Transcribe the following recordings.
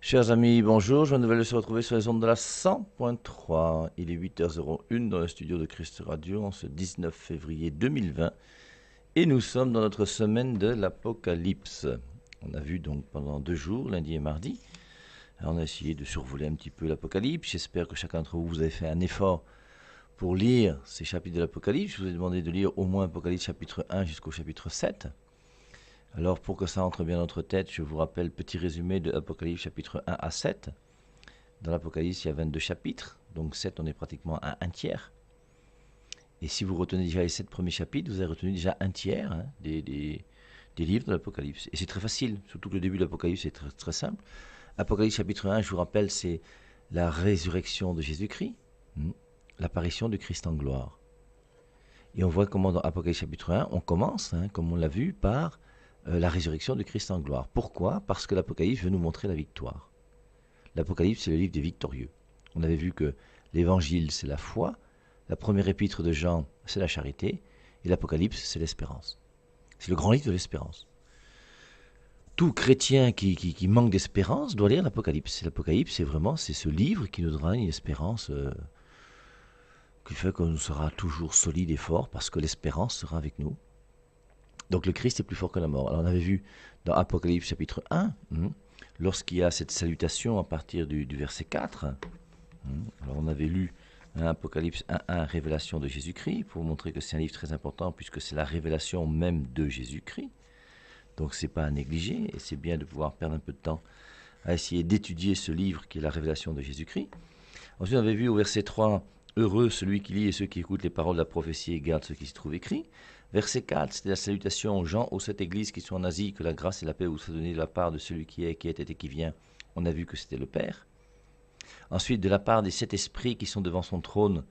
Chers amis, bonjour. Je viens de se retrouver sur les ondes de la 100.3. Il est 8h01 dans le studio de Christ Radio en ce 19 février 2020 et nous sommes dans notre semaine de l'Apocalypse. On a vu donc pendant 2 jours, lundi et mardi. Alors on a essayé de survoler un petit peu l'Apocalypse. J'espère que chacun d'entre vous, vous avez fait un effort pour lire ces chapitres de l'Apocalypse. Je vous ai demandé de lire au moins Apocalypse chapitre 1 jusqu'au chapitre 7. Alors pour que ça entre bien dans notre tête, je vous rappelle petit résumé de Apocalypse chapitre 1 à 7. Dans l'Apocalypse, il y a 22 chapitres, donc 7, on est pratiquement à un tiers. Et si vous retenez déjà les 7 premiers chapitres, vous avez retenu déjà un tiers des livres de l'Apocalypse. Et c'est très facile, surtout que le début de l'Apocalypse est très, très simple. Apocalypse chapitre 1, je vous rappelle, c'est la résurrection de Jésus-Christ, l'apparition de Christ en gloire. Et on voit comment dans Apocalypse chapitre 1, on commence, comme on l'a vu, par la résurrection de Christ en gloire. Pourquoi ? Parce que l'Apocalypse veut nous montrer la victoire. L'Apocalypse, c'est le livre des victorieux. On avait vu que l'Évangile, c'est la foi, la première épître de Jean, c'est la charité, et l'Apocalypse, c'est l'espérance. C'est le grand livre de l'espérance. Tout chrétien qui manque d'espérance doit lire l'Apocalypse. L'Apocalypse, c'est ce livre qui nous donnera une espérance qui fait qu'on sera toujours solide et fort, parce que l'espérance sera avec nous. Donc le Christ est plus fort que la mort. Alors on avait vu dans Apocalypse chapitre 1, lorsqu'il y a cette salutation à partir du verset 4, alors on avait lu Apocalypse 1.1, révélation de Jésus-Christ, pour montrer que c'est un livre très important, puisque c'est la révélation même de Jésus-Christ. Donc c'est pas à négliger, et c'est bien de pouvoir perdre un peu de temps à essayer d'étudier ce livre qui est la révélation de Jésus-Christ. Ensuite on avait vu au verset 3, heureux celui qui lit et ceux qui écoutent les paroles de la prophétie et gardent ce qui se trouve écrit. Verset 4, c'était la salutation aux gens, aux 7 églises qui sont en Asie, que la grâce et la paix vous soient données de la part de celui qui est, qui était et qui vient. On a vu que c'était le Père. Ensuite, de la part des 7 esprits qui sont devant son trône.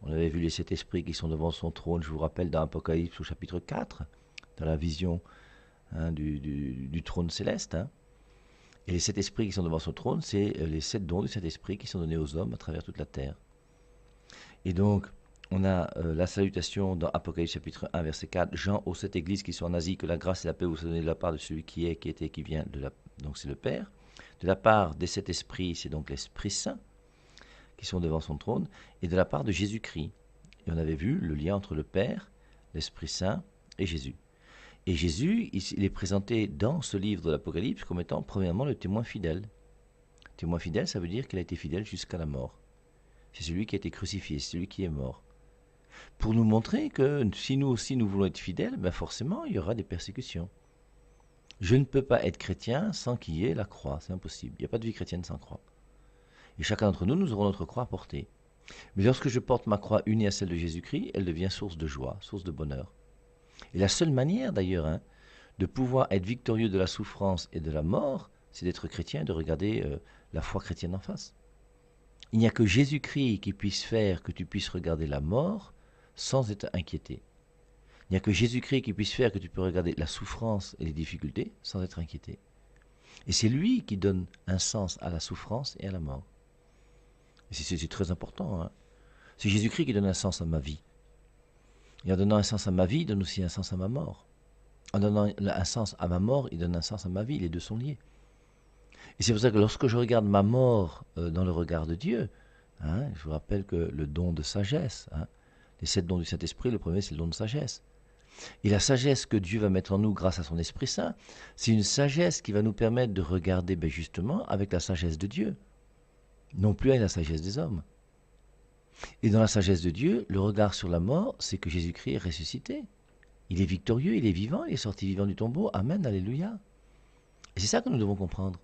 On avait vu les 7 esprits qui sont devant son trône, je vous rappelle, dans Apocalypse au chapitre 4, dans la vision du trône céleste. Et les 7 esprits qui sont devant son trône, c'est les 7 dons du Saint-Esprit qui sont donnés aux hommes à travers toute la terre. Et donc, on a la salutation dans Apocalypse chapitre 1, verset 4. Jean aux 7 églises qui sont en Asie, que la grâce et la paix vous soient données de la part de celui qui est, qui était, qui vient. Donc c'est le Père. De la part des 7 esprits, c'est donc l'Esprit Saint qui sont devant son trône. Et de la part de Jésus-Christ. Et on avait vu le lien entre le Père, l'Esprit Saint et Jésus. Et Jésus, il est présenté dans ce livre de l'Apocalypse comme étant premièrement le témoin fidèle. Témoin fidèle, ça veut dire qu'il a été fidèle jusqu'à la mort. C'est celui qui a été crucifié, c'est celui qui est mort. Pour nous montrer que si nous aussi nous voulons être fidèles, ben forcément il y aura des persécutions. Je ne peux pas être chrétien sans qu'il y ait la croix, c'est impossible. Il n'y a pas de vie chrétienne sans croix. Et chacun d'entre nous, nous aurons notre croix à porter. Mais lorsque je porte ma croix unie à celle de Jésus-Christ, elle devient source de joie, source de bonheur. Et la seule manière d'ailleurs de pouvoir être victorieux de la souffrance et de la mort, c'est d'être chrétien et de regarder la foi chrétienne en face. Il n'y a que Jésus-Christ qui puisse faire que tu puisses regarder la mort sans être inquiété. Il n'y a que Jésus-Christ qui puisse faire que tu peux regarder la souffrance et les difficultés sans être inquiété. Et c'est lui qui donne un sens à la souffrance et à la mort. Et c'est très important. C'est Jésus-Christ qui donne un sens à ma vie. Et en donnant un sens à ma vie, il donne aussi un sens à ma mort. En donnant un sens à ma mort, il donne un sens à ma vie. Les deux sont liés. Et c'est pour ça que lorsque je regarde ma mort dans le regard de Dieu, je vous rappelle que le don de sagesse, les 7 dons du Saint-Esprit, le premier c'est le don de sagesse. Et la sagesse que Dieu va mettre en nous grâce à son Esprit Saint, c'est une sagesse qui va nous permettre de regarder justement avec la sagesse de Dieu, non plus avec la sagesse des hommes. Et dans la sagesse de Dieu, le regard sur la mort, c'est que Jésus-Christ est ressuscité. Il est victorieux, il est vivant, il est sorti vivant du tombeau. Amen, alléluia. Et c'est ça que nous devons comprendre.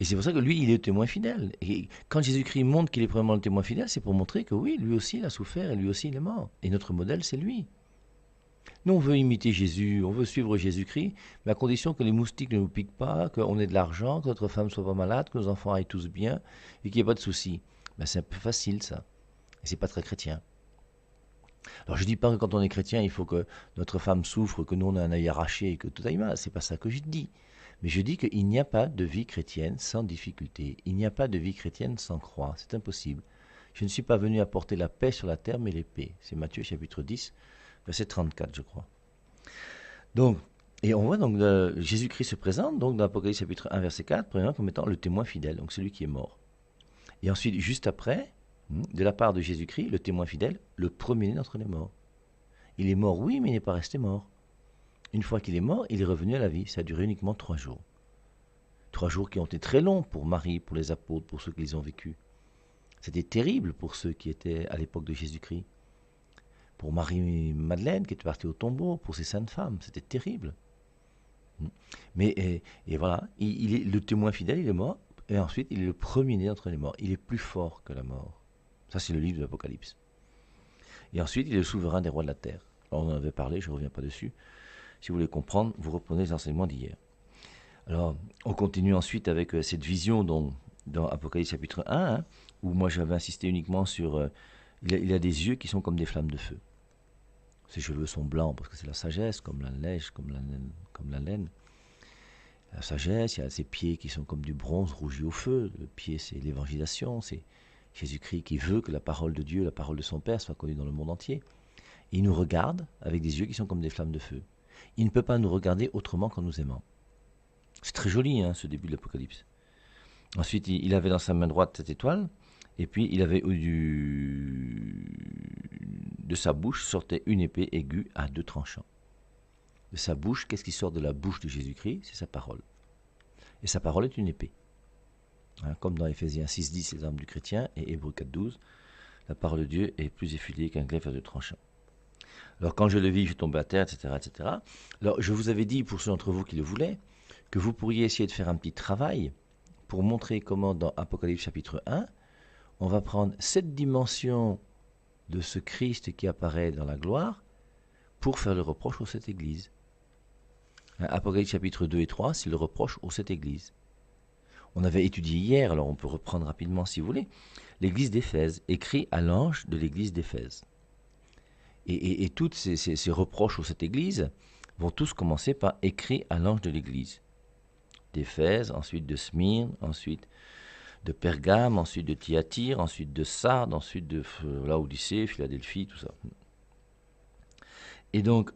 Et c'est pour ça que lui, il est le témoin fidèle. Et quand Jésus-Christ montre qu'il est vraiment le témoin fidèle, c'est pour montrer que oui, lui aussi, il a souffert et lui aussi, il est mort. Et notre modèle, c'est lui. Nous, on veut imiter Jésus, on veut suivre Jésus-Christ, mais à condition que les moustiques ne nous piquent pas, qu'on ait de l'argent, que notre femme ne soit pas malade, que nos enfants aillent tous bien et qu'il n'y ait pas de soucis. C'est un peu facile, ça. Et c'est pas très chrétien. Alors je ne dis pas que quand on est chrétien, il faut que notre femme souffre, que nous on a un œil arraché et que tout aille mal. C'est pas ça que je dis. Mais je dis qu'il n'y a pas de vie chrétienne sans difficulté. Il n'y a pas de vie chrétienne sans croix. C'est impossible. Je ne suis pas venu apporter la paix sur la terre, mais l'épée. C'est Matthieu chapitre 10, verset 34, je crois. Donc, Et on voit donc Jésus-Christ se présente donc dans l'Apocalypse chapitre 1 verset 4 premièrement comme étant le témoin fidèle, donc celui qui est mort. Et ensuite, juste après, de la part de Jésus-Christ, le témoin fidèle, le premier-né d'entre les morts. Il est mort, oui, mais il n'est pas resté mort. Une fois qu'il est mort, il est revenu à la vie. Ça a duré uniquement 3 jours. 3 jours qui ont été très longs pour Marie, pour les apôtres, pour ceux qui les ont vécus. C'était terrible pour ceux qui étaient à l'époque de Jésus-Christ. Pour Marie-Madeleine qui était partie au tombeau, pour ces saintes femmes, c'était terrible. Mais et voilà, il est le témoin fidèle, il est mort, et ensuite il est le premier-né d'entre les morts. Il est plus fort que la mort. Ça, c'est le livre de l'Apocalypse. Et ensuite, il est le souverain des rois de la terre. Alors, on en avait parlé, je ne reviens pas dessus. Si vous voulez comprendre, vous reprenez les enseignements d'hier. Alors, on continue ensuite avec cette vision dans Apocalypse chapitre 1, hein, où moi j'avais insisté uniquement sur... il a des yeux qui sont comme des flammes de feu. Ses cheveux sont blancs parce que c'est la sagesse, comme la neige, comme la laine. La sagesse, il y a ses pieds qui sont comme du bronze rougi au feu. Le pied, c'est l'évangélisation, c'est Jésus-Christ qui veut que la parole de Dieu, la parole de son Père soit connue dans le monde entier. Et il nous regarde avec des yeux qui sont comme des flammes de feu. Il ne peut pas nous regarder autrement qu'en nous aimant. C'est très joli, hein, ce début de l'Apocalypse. Ensuite, il avait dans sa main droite cette étoile, et puis il avait de sa bouche sortait une épée aiguë à 2 tranchants. De sa bouche, qu'est-ce qui sort de la bouche de Jésus-Christ? C'est sa parole. Et sa parole est une épée. Hein, comme dans Éphésiens 6.10, les armes du chrétien, et Hébreux 4.12, la parole de Dieu est plus effilée qu'un glaive à 2 tranchants. Alors quand je le vis, je tombe à terre, etc., etc. Alors je vous avais dit, pour ceux d'entre vous qui le voulaient, que vous pourriez essayer de faire un petit travail pour montrer comment dans Apocalypse chapitre 1, on va prendre cette dimension de ce Christ qui apparaît dans la gloire pour faire le reproche aux 7 églises. Apocalypse chapitre 2 et 3, c'est le reproche aux 7 églises. On avait étudié hier, alors on peut reprendre rapidement si vous voulez, l'église d'Éphèse, écrit à l'ange de l'église d'Éphèse. Et tous ces reproches aux 7 églises vont tous commencer par écrit à l'ange de l'église d'Éphèse, ensuite de Smyrne, ensuite de Pergame, ensuite de Thyatire, ensuite de Sardes, ensuite de Laodicée, Philadelphie, tout ça. Et donc,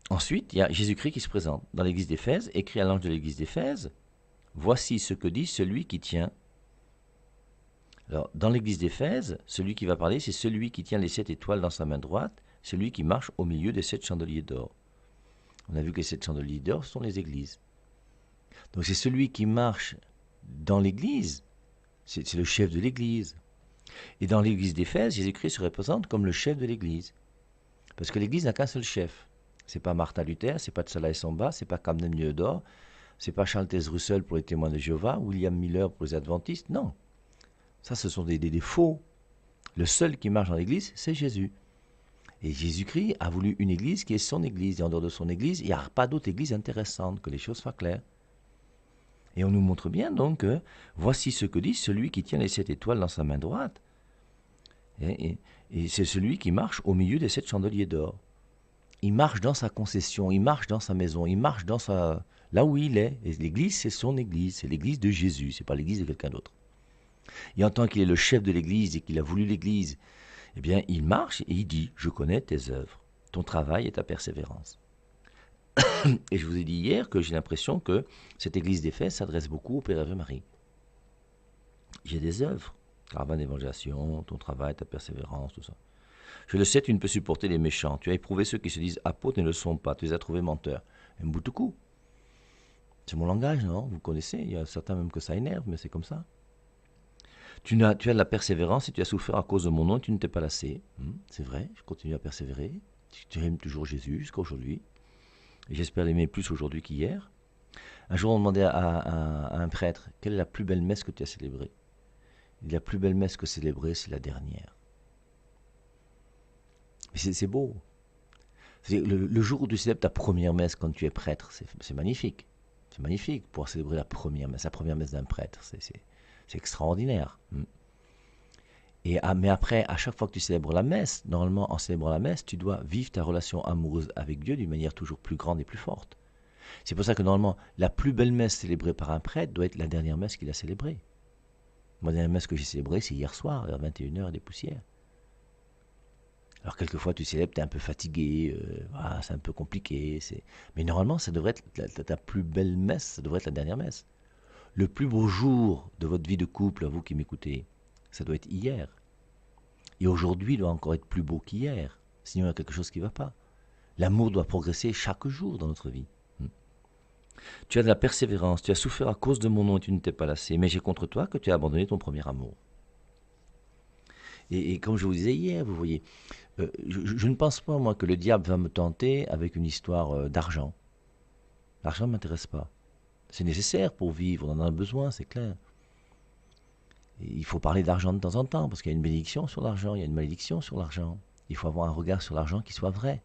ensuite, il y a Jésus-Christ qui se présente dans l'église d'Éphèse, écrit à l'ange de l'église d'Éphèse, voici ce que dit celui qui tient. Alors, dans l'église d'Éphèse, celui qui va parler, c'est celui qui tient les 7 étoiles dans sa main droite, celui qui marche au milieu des 7 chandeliers d'or. On a vu que les 7 chandeliers d'or sont les églises. Donc c'est celui qui marche dans l'église, c'est le chef de l'église. Et dans l'église d'Éphèse, Jésus-Christ se représente comme le chef de l'église. Parce que l'église n'a qu'un seul chef. C'est pas Martin Luther, c'est pas Tsala et Samba, c'est pas Camden Lieu-d'Or, c'est pas Charles Taze Russell pour les témoins de Jéhovah, William Miller pour les adventistes, non. Ça, ce sont des faux. Le seul qui marche dans l'église, c'est Jésus. Et Jésus-Christ a voulu une église qui est son église. Et en dehors de son église, il n'y a pas d'autre église intéressante, que les choses soient claires. Et on nous montre bien donc que voici ce que dit celui qui tient les 7 étoiles dans sa main droite. Et c'est celui qui marche au milieu des 7 chandeliers d'or. Il marche dans sa concession, il marche dans sa maison, il marche là où il est. Et l'église, c'est son église, c'est l'église de Jésus, c'est pas l'église de quelqu'un d'autre. Et en tant qu'il est le chef de l'église et qu'il a voulu l'église, eh bien, il marche et il dit, je connais tes œuvres, ton travail et ta persévérance. Et je vous ai dit hier que j'ai l'impression que cette église d'Éphèse s'adresse beaucoup au Père Ave Marie. J'ai des œuvres, caravane d'évangélisation, ton travail, ta persévérance, tout ça. Je le sais, tu ne peux supporter les méchants. Tu as éprouvé ceux qui se disent apôtres et ne le sont pas. Tu les as trouvés menteurs. Mboutoukou. C'est mon langage, non? Vous connaissez, il y a certains même que ça énerve, mais c'est comme ça. Tu as de la persévérance et tu as souffert à cause de mon nom et tu ne t'es pas lassé. C'est vrai, je continue à persévérer. Tu aimes toujours Jésus jusqu'à aujourd'hui. Et j'espère l'aimer plus aujourd'hui qu'hier. Un jour, on demandait à un prêtre, quelle est la plus belle messe que tu as célébrée? La plus belle messe que célébrée, c'est la dernière. Mais c'est beau. Le jour où tu célèbres ta première messe quand tu es prêtre, c'est magnifique. C'est magnifique pour célébrer la première messe d'un prêtre. C'est extraordinaire. Mais après, à chaque fois que tu célèbres la messe, normalement, en célébrant la messe, tu dois vivre ta relation amoureuse avec Dieu d'une manière toujours plus grande et plus forte. C'est pour ça que normalement, la plus belle messe célébrée par un prêtre doit être la dernière messe qu'il a célébrée. Moi, la dernière messe que j'ai célébrée, c'est hier soir, vers 21h et des poussières. Alors quelquefois tu célèbres, tu es un peu fatigué, voilà, c'est un peu compliqué. Mais normalement, ça devrait être ta plus belle messe, ça devrait être la dernière messe. Le plus beau jour de votre vie de couple, à vous qui m'écoutez, ça doit être hier. Et aujourd'hui doit encore être plus beau qu'hier. Sinon, il y a quelque chose qui ne va pas. L'amour doit progresser chaque jour dans notre vie. Tu as de la persévérance, tu as souffert à cause de mon nom et tu ne t'es pas lassé, mais j'ai contre toi que tu as abandonné ton premier amour. Et comme je vous disais hier, vous voyez, je ne pense pas, moi, que le diable va me tenter avec une histoire d'argent. L'argent ne m'intéresse pas. C'est nécessaire pour vivre, on en a besoin, c'est clair. Et il faut parler d'argent de temps en temps, parce qu'il y a une bénédiction sur l'argent, il y a une malédiction sur l'argent. Il faut avoir un regard sur l'argent qui soit vrai.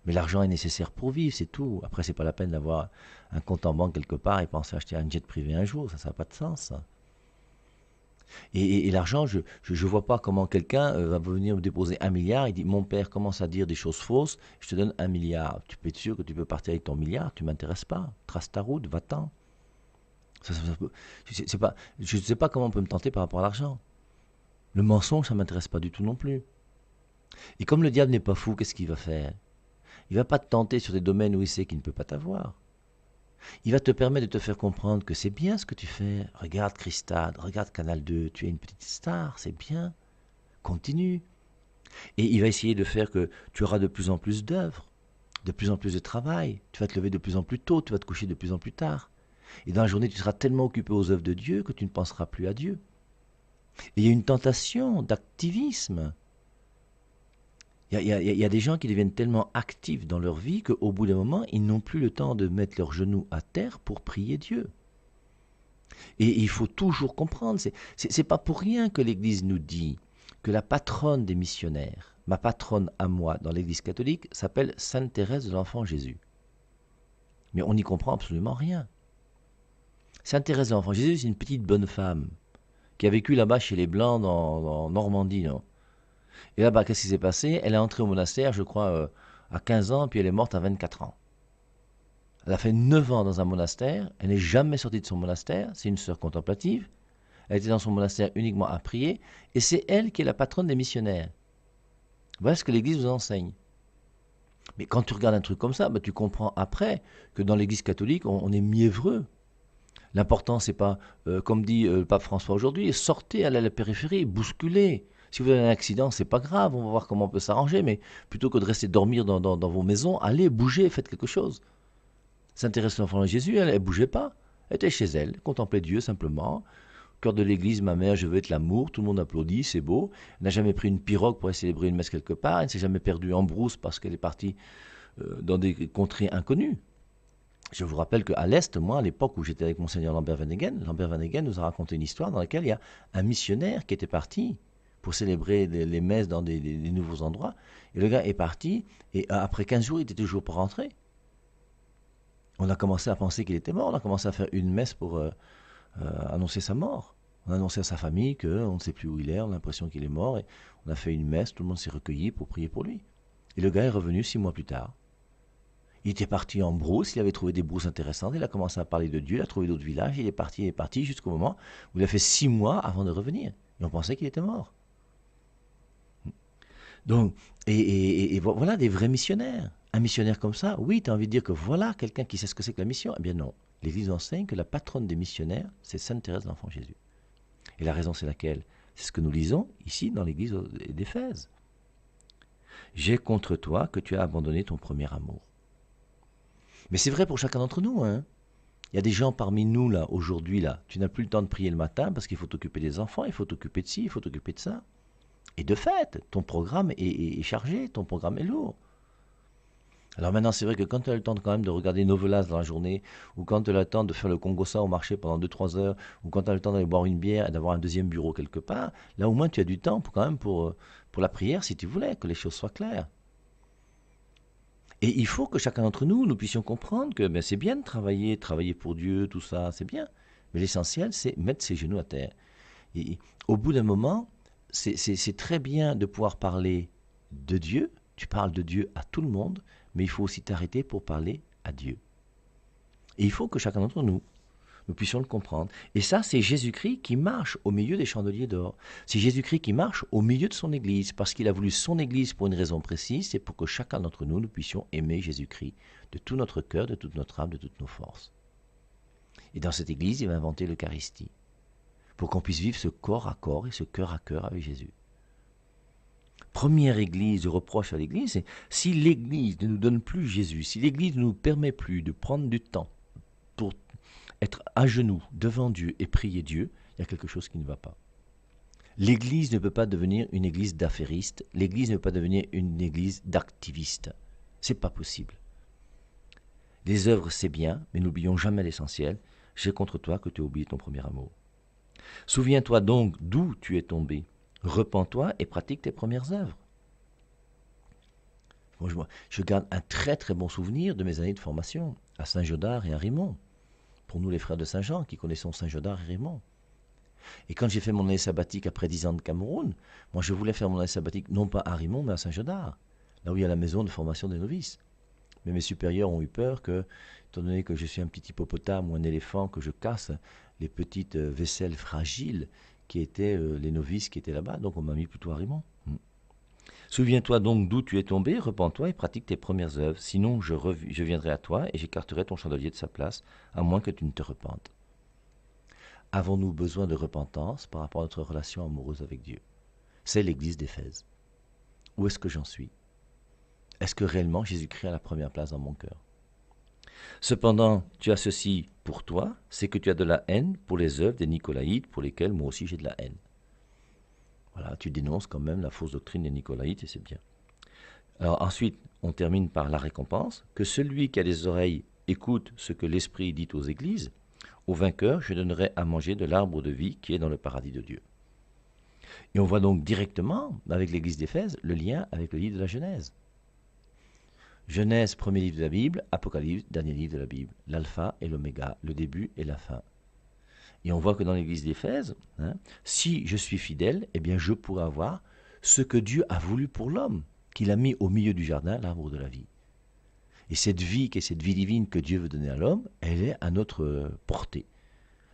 Mais l'argent est nécessaire pour vivre, c'est tout. Après, c'est pas la peine d'avoir un compte en banque quelque part et penser acheter un jet privé un jour, ça n'a pas de sens. Ça. Et l'argent, je ne vois pas comment quelqu'un va venir me déposer 1 milliard. Il dit, mon père commence à dire des choses fausses, je te donne 1 milliard. Tu peux être sûr que tu peux partir avec ton milliard, tu ne m'intéresses pas. Trace ta route, va-t'en. Je ne sais pas comment on peut me tenter par rapport à l'argent. Le mensonge, ça ne m'intéresse pas du tout non plus. Et comme le diable n'est pas fou, qu'est-ce qu'il va faire? Il ne va pas te tenter sur des domaines où il sait qu'il ne peut pas t'avoir. Il va te permettre de te faire comprendre que c'est bien ce que tu fais. Regarde Christade, regarde Canal 2, tu es une petite star, c'est bien. Continue. Et il va essayer de faire que tu auras de plus en plus d'œuvres, de plus en plus de travail. Tu vas te lever de plus en plus tôt, tu vas te coucher de plus en plus tard. Et dans la journée, tu seras tellement occupé aux œuvres de Dieu que tu ne penseras plus à Dieu. Et il y a une tentation d'activisme. Il y a des gens qui deviennent tellement actifs dans leur vie qu'au bout d'un moment, ils n'ont plus le temps de mettre leurs genoux à terre pour prier Dieu. Et il faut toujours comprendre, c'est pas pour rien que l'Église nous dit que la patronne des missionnaires, ma patronne à moi dans l'Église catholique, s'appelle Sainte Thérèse de l'Enfant Jésus. Mais on n'y comprend absolument rien. Sainte Thérèse de l'Enfant Jésus, c'est une petite bonne femme qui a vécu là-bas chez les Blancs en Normandie, non? Et là-bas, qu'est-ce qui s'est passé? Elle est entrée au monastère, je crois, à 15 ans, puis elle est morte à 24 ans. Elle a fait 9 ans dans un monastère, elle n'est jamais sortie de son monastère, c'est une sœur contemplative, elle était dans son monastère uniquement à prier, et c'est elle qui est la patronne des missionnaires. Voilà ce que l'Église vous enseigne. Mais quand tu regardes un truc comme ça, bah, tu comprends après que dans l'Église catholique, on est mièvreux. L'important, c'est pas, comme dit le pape François aujourd'hui, sortez, allez à la périphérie, bousculez. Si vous avez un accident, c'est pas grave, on va voir comment on peut s'arranger, mais plutôt que de rester dormir dans vos maisons, allez, bougez, faites quelque chose. S'intéresser à l'enfant de Jésus, elle ne bougeait pas. Elle était chez elle, contemplait Dieu simplement. Cœur de l'église, ma mère, je veux être l'amour, tout le monde applaudit, c'est beau. Elle n'a jamais pris une pirogue pour aller célébrer une messe quelque part, elle ne s'est jamais perdue en brousse parce qu'elle est partie dans des contrées inconnues. Je vous rappelle qu'à l'Est, moi, à l'époque où j'étais avec Monseigneur Lambert Van Heggen nous a raconté une histoire dans laquelle il y a un missionnaire qui était parti pour célébrer les messes dans des nouveaux endroits. Et le gars est parti, et après 15 jours, il était toujours pas rentré. On a commencé à penser qu'il était mort, on a commencé à faire une messe pour annoncer sa mort. On a annoncé à sa famille qu'on ne sait plus où il est, on a l'impression qu'il est mort, et on a fait une messe, tout le monde s'est recueilli pour prier pour lui. Et le gars est revenu 6 mois plus tard. Il était parti en brousse, il avait trouvé des brousses intéressantes, il a commencé à parler de Dieu, il a trouvé d'autres villages, il est parti jusqu'au moment où il a fait 6 mois avant de revenir. Et on pensait qu'il était mort. Donc, et voilà des vrais missionnaires. Un missionnaire comme ça, oui, tu as envie de dire que voilà quelqu'un qui sait ce que c'est que la mission. Eh bien non. L'Église enseigne que la patronne des missionnaires, c'est Sainte Thérèse de l'Enfant Jésus. Et la raison, c'est laquelle? C'est ce que nous lisons ici dans l'Église d'Éphèse. J'ai contre toi que tu as abandonné ton premier amour. Mais c'est vrai pour chacun d'entre nous, hein. Il y a des gens parmi nous, là, aujourd'hui, là, tu n'as plus le temps de prier le matin parce qu'il faut t'occuper des enfants, il faut t'occuper de ci, il faut t'occuper de ça. Et de fait, ton programme est chargé, ton programme est lourd. Alors maintenant, c'est vrai que quand tu as le temps quand même de regarder Novelas dans la journée, ou quand tu as le temps de faire le Congossa au marché pendant 2-3 heures, ou quand tu as le temps d'aller boire une bière et d'avoir un deuxième bureau quelque part, là au moins tu as du temps quand même pour la prière si tu voulais, que les choses soient claires. Et il faut que chacun d'entre nous, nous puissions comprendre que ben, c'est bien de travailler pour Dieu, tout ça, c'est bien. Mais l'essentiel, c'est mettre ses genoux à terre. Et au bout d'un moment, c'est très bien de pouvoir parler de Dieu. Tu parles de Dieu à tout le monde, mais il faut aussi t'arrêter pour parler à Dieu. Et il faut que chacun d'entre nous nous puissions le comprendre. Et ça, c'est Jésus-Christ qui marche au milieu des chandeliers d'or. C'est Jésus-Christ qui marche au milieu de son Église, parce qu'il a voulu son Église pour une raison précise, c'est pour que chacun d'entre nous, nous puissions aimer Jésus-Christ de tout notre cœur, de toute notre âme, de toutes nos forces. Et dans cette Église, il va inventer l'Eucharistie, pour qu'on puisse vivre ce corps à corps et ce cœur à cœur avec Jésus. Première Église, de reproche à l'Église, c'est si l'Église ne nous donne plus Jésus, si l'Église ne nous permet plus de prendre du temps pour être à genoux devant Dieu et prier Dieu, il y a quelque chose qui ne va pas. L'Église ne peut pas devenir une Église d'affairistes, l'Église ne peut pas devenir une Église d'activistes. C'est pas possible. Les œuvres, c'est bien, mais n'oublions jamais l'essentiel. J'ai contre toi que tu as oublié ton premier amour. Souviens-toi donc d'où tu es tombé. Repens-toi et pratique tes premières œuvres. Moi, je garde un très très bon souvenir de mes années de formation à Saint-Jodard et à Rimont. Pour nous les frères de Saint-Jean qui connaissons Saint-Jodard et Rimont. Et quand j'ai fait mon année sabbatique après 10 ans de Cameroun, moi je voulais faire mon année sabbatique non pas à Rimont mais à Saint-Jodard, là où il y a la maison de formation des novices. Mais mes supérieurs ont eu peur que, étant donné que je suis un petit hippopotame ou un éléphant, que je casse les petites vaisselles fragiles qui étaient les novices qui étaient là-bas, donc on m'a mis plutôt à Rimont. Souviens-toi donc d'où tu es tombé, repens-toi et pratique tes premières œuvres, sinon je viendrai à toi et j'écarterai ton chandelier de sa place, à moins que tu ne te repentes. Avons-nous besoin de repentance par rapport à notre relation amoureuse avec Dieu? C'est l'Église d'Éphèse. Où est-ce que j'en suis? Est-ce que réellement Jésus-Christ a la première place dans mon cœur? Cependant, tu as ceci pour toi, c'est que tu as de la haine pour les œuvres des Nicolaïtes, pour lesquelles moi aussi j'ai de la haine. Voilà, tu dénonces quand même la fausse doctrine des Nicolaïtes et c'est bien. Alors ensuite, on termine par la récompense, que celui qui a des oreilles écoute ce que l'Esprit dit aux églises. Au vainqueur, je donnerai à manger de l'arbre de vie qui est dans le paradis de Dieu. Et on voit donc directement, avec l'église d'Éphèse, le lien avec le livre de la Genèse. Genèse, premier livre de la Bible, Apocalypse, dernier livre de la Bible. L'alpha et l'oméga, le début et la fin. Et on voit que dans l'église d'Éphèse, si je suis fidèle, eh bien je pourrai avoir ce que Dieu a voulu pour l'homme, qu'il a mis au milieu du jardin, l'arbre de la vie. Et cette vie, qui est cette vie divine que Dieu veut donner à l'homme, elle est à notre portée.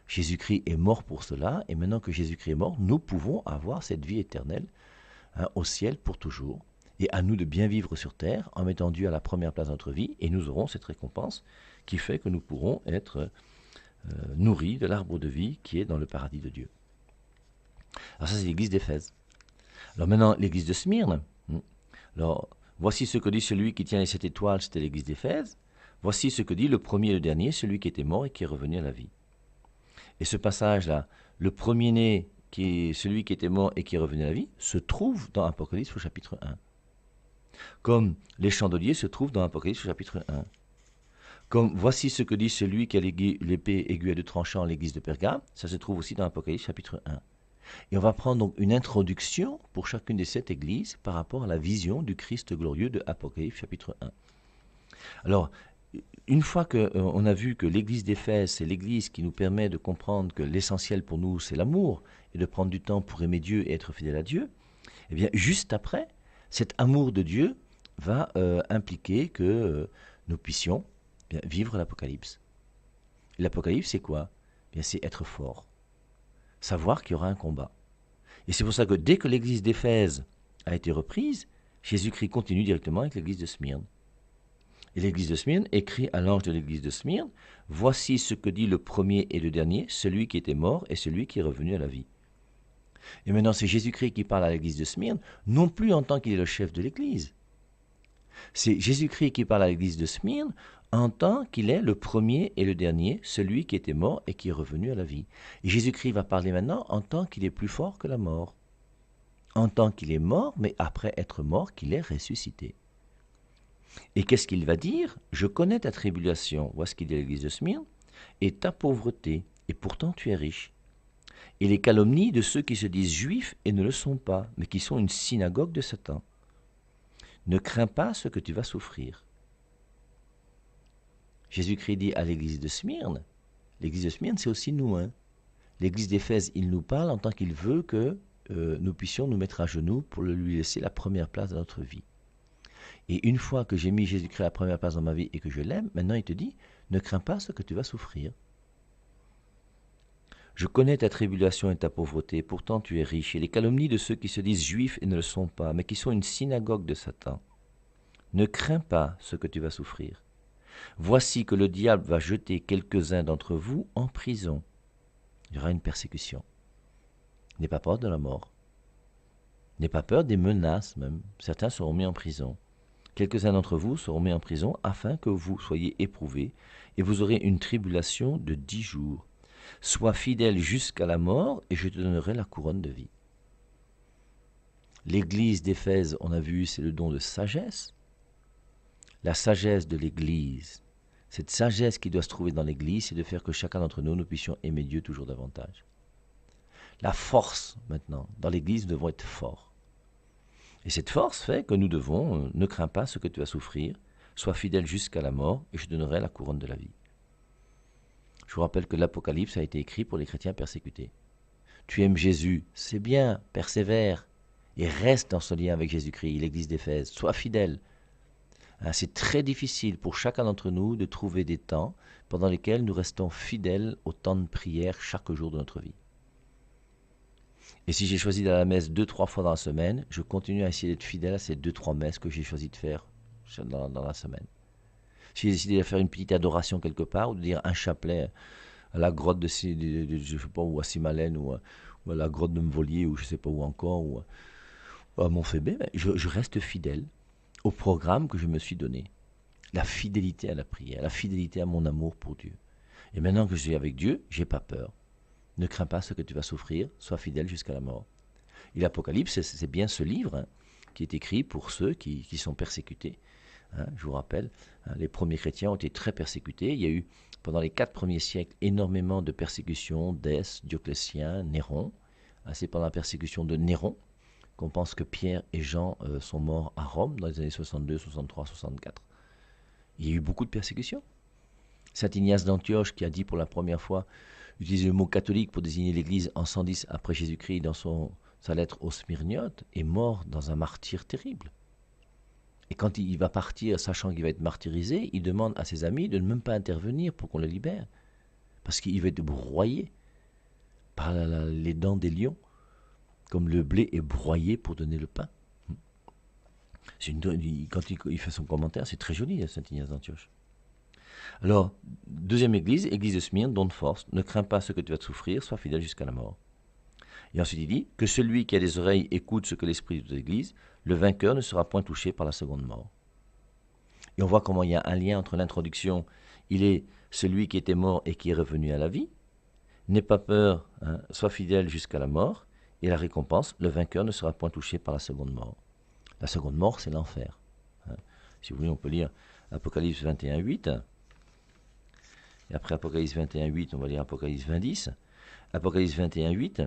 Jésus-Christ est mort pour cela, et maintenant que Jésus-Christ est mort, nous pouvons avoir cette vie éternelle au ciel pour toujours. Et à nous de bien vivre sur terre en mettant Dieu à la première place de notre vie, et nous aurons cette récompense qui fait que nous pourrons être nourris de l'arbre de vie qui est dans le paradis de Dieu. Alors ça, c'est l'église d'Éphèse. Alors maintenant, l'église de Smyrne. Alors, voici ce que dit celui qui tient les 7 étoiles, c'était l'église d'Éphèse. Voici ce que dit le premier et le dernier, celui qui était mort et qui est revenu à la vie. Et ce passage-là, le premier-né, qui est celui qui était mort et qui est revenu à la vie, se trouve dans Apocalypse au chapitre 1. Comme les chandeliers se trouvent dans Apocalypse au chapitre 1. Comme voici ce que dit celui qui a l'épée aiguë à 2 tranchants à l'église de Pergame, ça se trouve aussi dans Apocalypse chapitre 1. Et on va prendre donc une introduction pour chacune des 7 églises par rapport à la vision du Christ glorieux de Apocalypse chapitre 1. Alors, une fois qu'on a vu que l'église d'Éphèse, c'est l'église qui nous permet de comprendre que l'essentiel pour nous, c'est l'amour, et de prendre du temps pour aimer Dieu et être fidèle à Dieu, eh bien, juste après, cet amour de Dieu va impliquer que nous puissions vivre l'Apocalypse. L'Apocalypse, c'est quoi? Bien, c'est être fort. Savoir qu'il y aura un combat. Et c'est pour ça que dès que l'église d'Éphèse a été reprise, Jésus-Christ continue directement avec l'église de Smyrne. Et l'église de Smyrne écrit à l'ange de l'église de Smyrne, « Voici ce que dit le premier et le dernier, celui qui était mort et celui qui est revenu à la vie. » Et maintenant, c'est Jésus-Christ qui parle à l'église de Smyrne, non plus en tant qu'il est le chef de l'église. C'est Jésus-Christ qui parle à l'église de Smyrne en tant qu'il est le premier et le dernier, celui qui était mort et qui est revenu à la vie. Et Jésus-Christ va parler maintenant en tant qu'il est plus fort que la mort. En tant qu'il est mort, mais après être mort, qu'il est ressuscité. Et qu'est-ce qu'il va dire? Je connais ta tribulation, voici ce qu'il dit à l'église de Smyrne, et ta pauvreté, et pourtant tu es riche. Et les calomnies de ceux qui se disent juifs et ne le sont pas, mais qui sont une synagogue de Satan. Ne crains pas ce que tu vas souffrir. Jésus-Christ dit à l'église de Smyrne, c'est aussi nous. L'église d'Éphèse, il nous parle en tant qu'il veut que nous puissions nous mettre à genoux pour lui laisser la première place dans notre vie. Et une fois que j'ai mis Jésus-Christ à la première place dans ma vie et que je l'aime, maintenant il te dit, ne crains pas ce que tu vas souffrir. Je connais ta tribulation et ta pauvreté, pourtant tu es riche, et les calomnies de ceux qui se disent juifs et ne le sont pas, mais qui sont une synagogue de Satan. Ne crains pas ce que tu vas souffrir. Voici que le diable va jeter quelques-uns d'entre vous en prison. Il y aura une persécution. N'aie pas peur de la mort. N'aie pas peur des menaces même. Certains seront mis en prison. Quelques-uns d'entre vous seront mis en prison afin que vous soyez éprouvés, et vous aurez une tribulation de 10 jours. Sois fidèle jusqu'à la mort, et je te donnerai la couronne de vie. L'église d'Éphèse, on a vu, c'est le don de sagesse. La sagesse de l'église, cette sagesse qui doit se trouver dans l'église, c'est de faire que chacun d'entre nous, nous puissions aimer Dieu toujours davantage. La force, maintenant, dans l'église, nous devons être forts. Et cette force fait que nous devons, ne crains pas ce que tu vas souffrir, sois fidèle jusqu'à la mort, et je donnerai la couronne de la vie. Je vous rappelle que l'Apocalypse a été écrit pour les chrétiens persécutés. Tu aimes Jésus, c'est bien, persévère, et reste dans ce lien avec Jésus-Christ, l'église d'Éphèse, sois fidèle. C'est très difficile pour chacun d'entre nous de trouver des temps pendant lesquels nous restons fidèles au temps de prière chaque jour de notre vie. Et si j'ai choisi d'aller à la messe 2-3 fois dans la semaine, je continue à essayer d'être fidèle à ces 2-3 messes que j'ai choisi de faire dans la semaine. Si j'ai décidé de faire une petite adoration quelque part, ou de dire un chapelet à la grotte de je sais pas, ou à Simalène, ou à la grotte de Mvolier, ou je sais pas où encore, ou à Montphébé, je reste fidèle au programme que je me suis donné. La fidélité à la prière, la fidélité à mon amour pour Dieu. Et maintenant que je suis avec Dieu, j'ai pas peur. Ne crains pas ce que tu vas souffrir, sois fidèle jusqu'à la mort. Et l'Apocalypse, c'est bien ce livre qui est écrit pour ceux qui sont persécutés. Je vous rappelle, les premiers chrétiens ont été très persécutés. Il y a eu, pendant les 4 premiers siècles, énormément de persécutions d'Ès, Dioclétien, Néron. C'est pendant la persécution de Néron qu'on pense que Pierre et Jean sont morts à Rome dans les années 62, 63, 64. Il y a eu beaucoup de persécutions. Saint Ignace d'Antioche, qui a dit pour la première fois, utiliser le mot catholique pour désigner l'Église en 110 après Jésus-Christ dans sa lettre aux Smyrniotes, est mort dans un martyre terrible. Et quand il va partir, sachant qu'il va être martyrisé, il demande à ses amis de ne même pas intervenir pour qu'on le libère. Parce qu'il va être broyé par les dents des lions, comme le blé est broyé pour donner le pain. Quand il fait son commentaire, c'est très joli, Saint Ignace d'Antioche. Alors, deuxième église, église de Smyrne, don de force, ne crains pas ce que tu vas te souffrir, sois fidèle jusqu'à la mort. Et ensuite il dit, que celui qui a des oreilles écoute ce que l'Esprit dit aux églises, le vainqueur ne sera point touché par la seconde mort. Et on voit comment il y a un lien entre l'introduction, il est celui qui était mort et qui est revenu à la vie, n'aie pas peur, sois fidèle jusqu'à la mort, et la récompense, le vainqueur ne sera point touché par la seconde mort. La seconde mort, c'est l'enfer. Si vous voulez, on peut lire Apocalypse 21, 8. Et après Apocalypse 21, 8, on va lire Apocalypse 20, 10. Apocalypse 21, 8.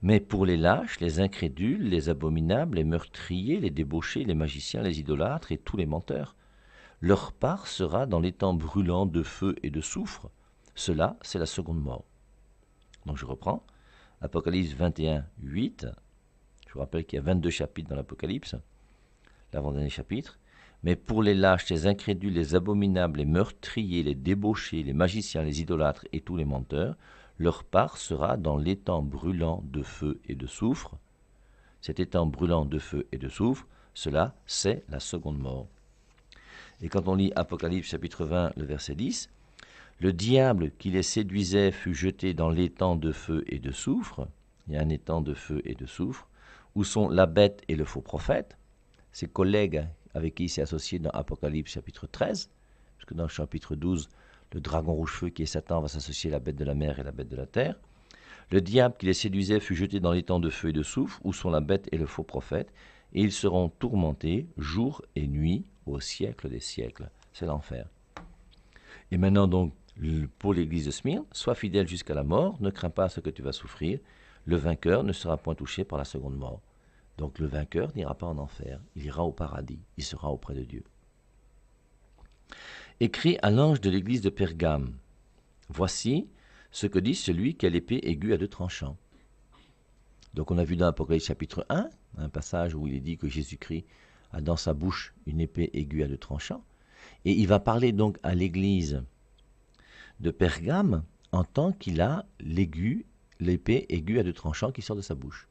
Mais pour les lâches, les incrédules, les abominables, les meurtriers, les débauchés, les magiciens, les idolâtres et tous les menteurs, leur part sera dans l'étang brûlant de feu et de soufre. Cela, c'est la seconde mort. Donc je reprends. Apocalypse 21, 8. Je vous rappelle qu'il y a 22 chapitres dans l'Apocalypse, l'avant-dernier chapitre. Mais pour les lâches, les incrédules, les abominables, les meurtriers, les débauchés, les magiciens, les idolâtres et tous les menteurs, leur part sera dans l'étang brûlant de feu et de soufre. Cet étang brûlant de feu et de soufre, cela, c'est la seconde mort. Et quand on lit Apocalypse chapitre 20, le verset 10, le diable qui les séduisait fut jeté dans l'étang de feu et de soufre. Il y a un étang de feu et de soufre, où sont la bête et le faux prophète, ses collègues avec qui il s'est associé dans Apocalypse chapitre 13, parce que dans le chapitre 12, le dragon rouge-feu qui est Satan va s'associer à la bête de la mer et la bête de la terre. Le diable qui les séduisait fut jeté dans l'étang de feu et de soufre, où sont la bête et le faux prophète, et ils seront tourmentés jour et nuit au siècle des siècles. C'est l'enfer. Et maintenant donc, pour l'église de Smyrne, sois fidèle jusqu'à la mort, ne crains pas ce que tu vas souffrir, le vainqueur ne sera point touché par la seconde mort. Donc le vainqueur n'ira pas en enfer, il ira au paradis, il sera auprès de Dieu. Écrit à l'ange de l'église de Pergame, voici ce que dit celui qui a l'épée aiguë à 2 tranchants. Donc on a vu dans Apocalypse chapitre 1, un passage où il est dit que Jésus-Christ a dans sa bouche une épée aiguë à 2 tranchants, et il va parler donc à l'église de Pergame en tant qu'il a l'aiguë l'épée aiguë à deux tranchants qui sort de sa bouche.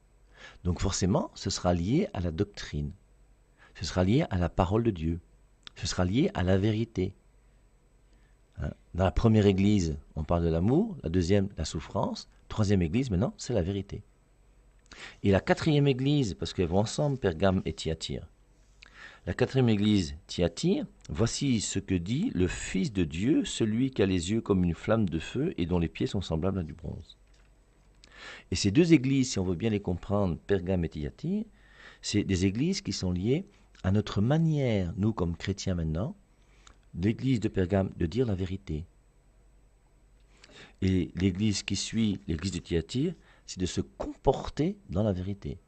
Donc forcément, ce sera lié à la doctrine, ce sera lié à la parole de Dieu, ce sera lié à la vérité. Dans la première église, on parle de l'amour, la deuxième, la souffrance, troisième église, maintenant, c'est la vérité. Et la quatrième église, parce qu'elles vont ensemble, Pergame et Thyatire. La quatrième église, Thyatire, voici ce que dit le Fils de Dieu, celui qui a les yeux comme une flamme de feu et dont les pieds sont semblables à du bronze. Et ces deux églises, si on veut bien les comprendre, Pergame et Thyatire, c'est des églises qui sont liées à notre manière, nous comme chrétiens maintenant, l'église de Pergame, de dire la vérité. Et l'église qui suit l'église de Thyatire, c'est de se comporter dans la vérité.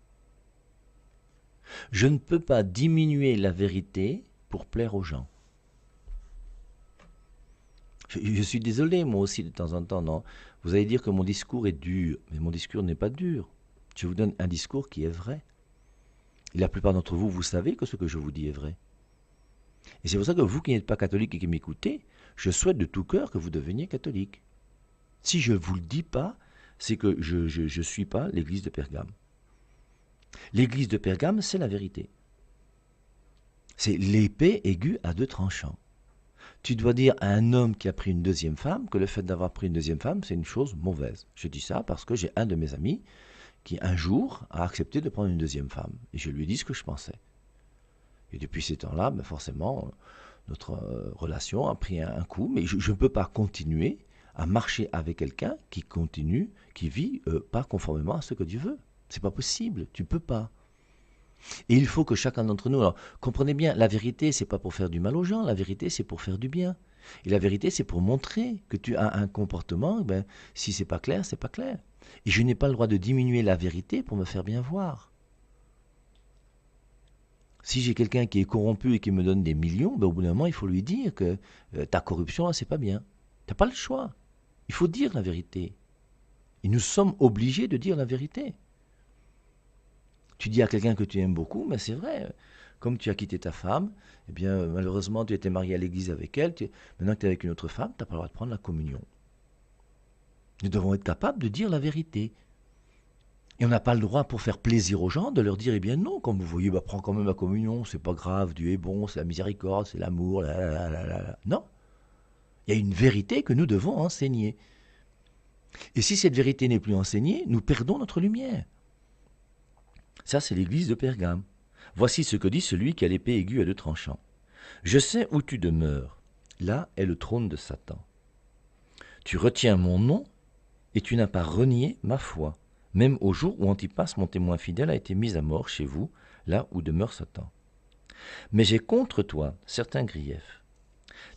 Je ne peux pas diminuer la vérité pour plaire aux gens. Je suis désolé, moi aussi, de temps en temps, non. Vous allez dire que mon discours est dur, mais mon discours n'est pas dur. Je vous donne un discours qui est vrai. Et la plupart d'entre vous, vous savez que ce que je vous dis est vrai. Et c'est pour ça que vous qui n'êtes pas catholique et qui m'écoutez, je souhaite de tout cœur que vous deveniez catholique. Si je ne vous le dis pas, c'est que je ne suis pas l'église de Pergame. L'église de Pergame, c'est la vérité. C'est l'épée aiguë à deux tranchants. Tu dois dire à un homme qui a pris une deuxième femme que le fait d'avoir pris une deuxième femme, c'est une chose mauvaise. Je dis ça parce que j'ai un de mes amis qui, un jour, a accepté de prendre une deuxième femme. Et je lui ai dit ce que je pensais. Et depuis ces temps-là, ben forcément, notre relation a pris un coup. Mais je ne peux pas continuer à marcher avec quelqu'un qui continue, qui vit pas conformément à ce que Dieu veut. C'est pas possible, tu peux pas. Et il faut que chacun d'entre nous, alors comprenez bien, la vérité c'est pas pour faire du mal aux gens, la vérité c'est pour faire du bien. Et la vérité c'est pour montrer que tu as un comportement, ben, si c'est pas clair, c'est pas clair. Et je n'ai pas le droit de diminuer la vérité pour me faire bien voir. Si j'ai quelqu'un qui est corrompu et qui me donne des millions, ben, au bout d'un moment il faut lui dire que ta corruption là c'est pas bien. T'as pas le choix. Il faut dire la vérité. Et nous sommes obligés de dire la vérité. Tu dis à quelqu'un que tu aimes beaucoup, mais c'est vrai. Comme tu as quitté ta femme, eh bien, malheureusement, tu étais marié à l'église avec elle. Maintenant que tu es avec une autre femme, tu n'as pas le droit de prendre la communion. Nous devons être capables de dire la vérité. Et on n'a pas le droit, pour faire plaisir aux gens, de leur dire, eh bien non, comme vous voyez, bah, prends quand même la communion, c'est pas grave, Dieu est bon, c'est la miséricorde, c'est l'amour, Non. Il y a une vérité que nous devons enseigner. Et si cette vérité n'est plus enseignée, nous perdons notre lumière. Ça, c'est l'église de Pergame. Voici ce que dit celui qui a l'épée aiguë à deux tranchants. Je sais où tu demeures. Là est le trône de Satan. Tu retiens mon nom et tu n'as pas renié ma foi, même au jour où Antipas, mon témoin fidèle, a été mis à mort chez vous, là où demeure Satan. Mais j'ai contre toi certains griefs.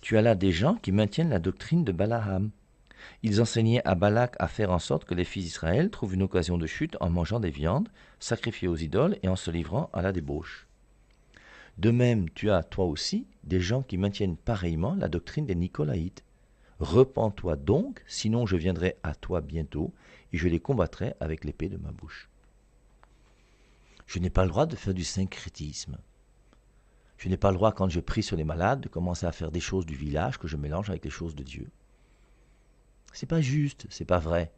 Tu as là des gens qui maintiennent la doctrine de Balaam. Ils enseignaient à Balak à faire en sorte que les fils d'Israël trouvent une occasion de chute en mangeant des viandes, sacrifiées aux idoles et en se livrant à la débauche. De même, tu as, toi aussi, des gens qui maintiennent pareillement la doctrine des Nicolaïtes. Repens-toi donc, sinon je viendrai à toi bientôt, et je les combattrai avec l'épée de ma bouche. Je n'ai pas le droit de faire du syncrétisme. Je n'ai pas le droit, quand je prie sur les malades, de commencer à faire des choses du village que je mélange avec les choses de Dieu. C'est pas juste, c'est pas vrai.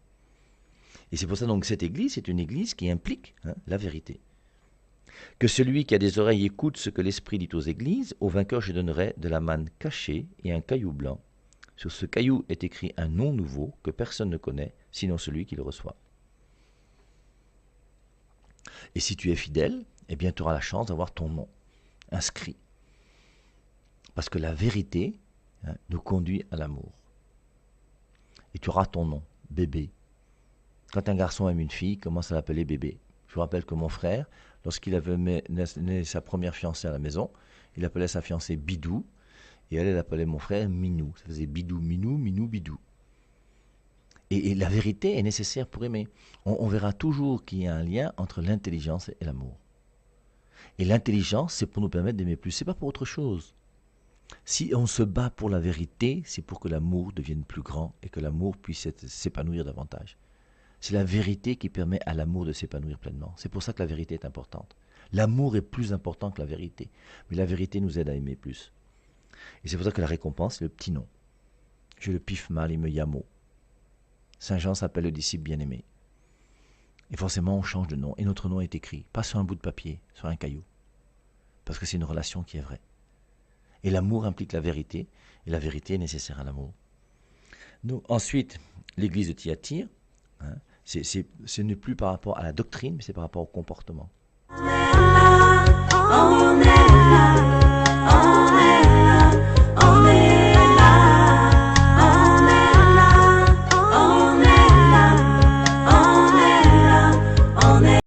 Et c'est pour ça donc que cette église est une église qui implique la vérité. Que celui qui a des oreilles écoute ce que l'Esprit dit aux églises, au vainqueur je donnerai de la manne cachée et un caillou blanc. Sur ce caillou est écrit un nom nouveau que personne ne connaît, sinon celui qui le reçoit. Et si tu es fidèle, eh bien tu auras la chance d'avoir ton nom inscrit. Parce que la vérité nous conduit à l'amour. Et tu auras ton nom, bébé. Quand un garçon aime une fille, il commence à l'appeler bébé. Je vous rappelle que mon frère, lorsqu'il avait né sa première fiancée à la maison, il appelait sa fiancée Bidou, et elle appelait mon frère Minou. Ça faisait Bidou, Minou, Minou, Bidou. Et la vérité est nécessaire pour aimer. On verra toujours qu'il y a un lien entre l'intelligence et l'amour. Et l'intelligence, c'est pour nous permettre d'aimer plus, c'est pas pour autre chose. Si on se bat pour la vérité, c'est pour que l'amour devienne plus grand et que l'amour puisse s'épanouir davantage. C'est la vérité qui permet à l'amour de s'épanouir pleinement. C'est pour ça que la vérité est importante. L'amour est plus important que la vérité. Mais la vérité nous aide à aimer plus. Et c'est pour ça que la récompense, c'est le petit nom. Je le piffe mal, il me yamo. Saint Jean s'appelle le disciple bien-aimé. Et forcément, on change de nom. Et notre nom est écrit, pas sur un bout de papier, sur un caillou. Parce que c'est une relation qui est vraie. Et l'amour implique la vérité, et la vérité est nécessaire à l'amour. Donc, ensuite, l'église de Thyatire, hein, ce n'est plus par rapport à la doctrine, mais c'est par rapport au comportement.